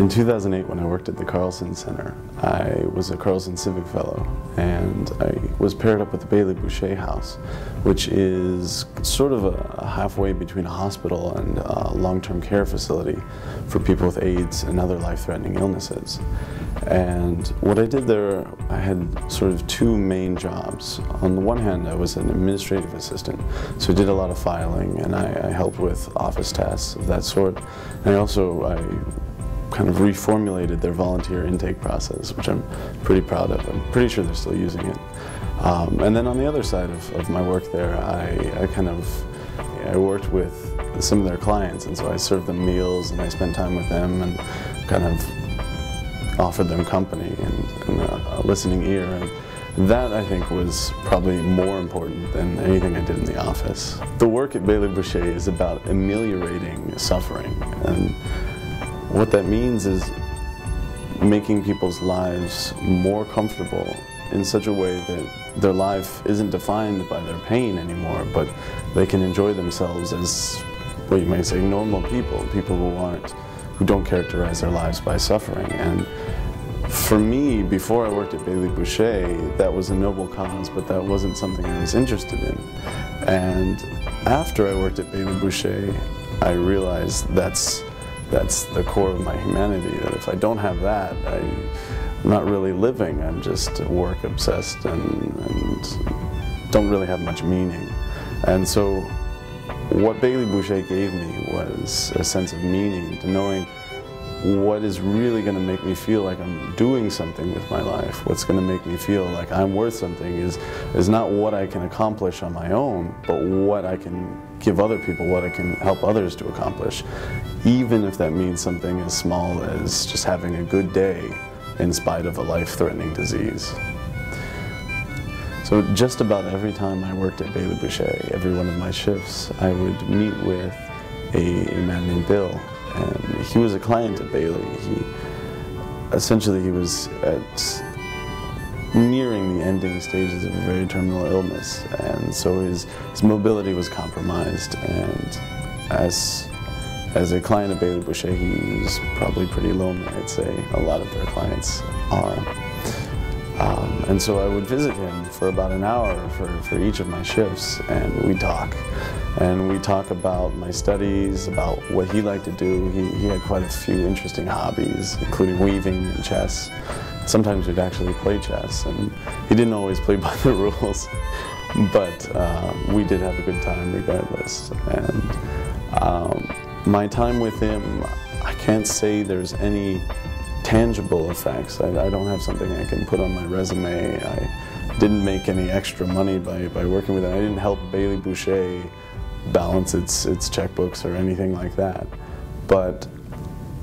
In 2008, when I worked at the Carlson Center, I was a Carlson Civic Fellow, and I was paired up with the Bailey Boucher House, which is sort of a halfway between a hospital and a long-term care facility for people with AIDS and other life-threatening illnesses. And what I did there, I had sort of two main jobs. On the one hand, I was an administrative assistant, so I did a lot of filing, and I helped with office tasks of that sort. And I kind of reformulated their volunteer intake process, which I'm pretty proud of. I'm pretty sure they're still using it. And then on the other side of my work there, I worked with some of their clients, and so I served them meals and I spent time with them and kind of offered them company and a listening ear. And that, I think, was probably more important than anything I did in the office. The work at Bailey Boucher is about ameliorating suffering, and what that means is making people's lives more comfortable in such a way that their life isn't defined by their pain anymore, but they can enjoy themselves as what you might say normal people who don't characterize their lives by suffering. And for me, before I worked at Bailey Boucher, that was a noble cause, but that wasn't something I was interested in. And after I worked at Bailey Boucher, I realized that's the core of my humanity, that if I don't have that, I'm not really living. I'm just work obsessed and don't really have much meaning. And so what Bailey Boucher gave me was a sense of meaning, to knowing what is really going to make me feel like I'm doing something with my life. What's going to make me feel like I'm worth something is not what I can accomplish on my own, but what I can give other people, what I can help others to accomplish, even if that means something as small as just having a good day in spite of a life-threatening disease. So just about every time I worked at Bailey Boucher, every one of my shifts, I would meet with a man named Bill. And he was a client at Bailey. He was nearing the ending stages of a very terminal illness, and so his mobility was compromised. And as a client at Bailey Boucher, he was probably pretty lonely. I'd say a lot of their clients are. And so I would visit him for about an hour for each of my shifts, and we'd talk. And we talk about my studies, about what he liked to do. He had quite a few interesting hobbies, including weaving and chess. Sometimes we'd actually play chess, and he didn't always play by the rules, but we did have a good time regardless. And my time with him, I can't say there's any tangible effects. I don't have something I can put on my resume. I didn't make any extra money by working with him. I didn't help Bailey Boucher balance its checkbooks or anything like that. But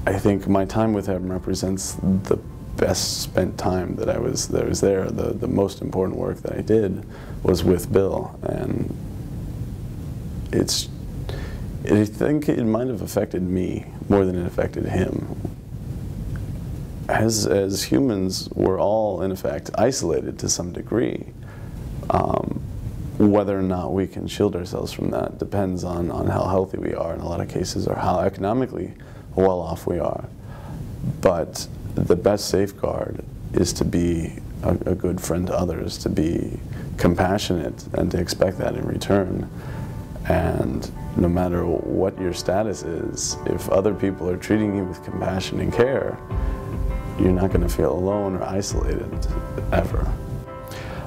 I think my time with him represents the best spent time that I was there. The most important work that I did was with Bill, and I think it might have affected me more than it affected him. As humans, we're all, in effect, isolated to some degree. Whether or not we can shield ourselves from that depends on how healthy we are in a lot of cases, or how economically well off we are. But the best safeguard is to be a good friend to others, to be compassionate, and to expect that in return. And no matter what your status is, if other people are treating you with compassion and care, you're not going to feel alone or isolated ever.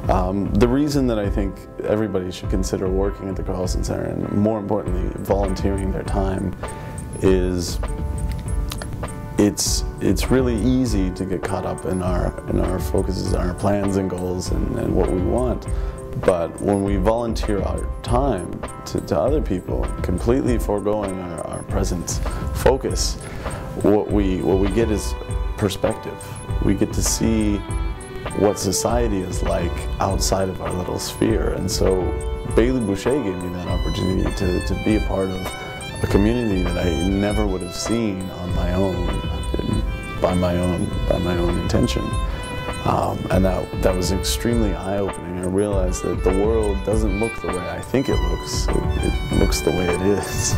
The reason that I think everybody should consider working at the Carlson Center, and more importantly, volunteering their time, is it's really easy to get caught up in our focuses, our plans and goals, and what we want. But when we volunteer our time to other people, completely foregoing our present focus, what we get is perspective. We get to see what society is like outside of our little sphere. And so Bailey Boucher gave me that opportunity to be a part of a community that I never would have seen on my own, by my own intention. And that was extremely eye-opening. I realized that the world doesn't look the way I think it looks. It looks the way it is.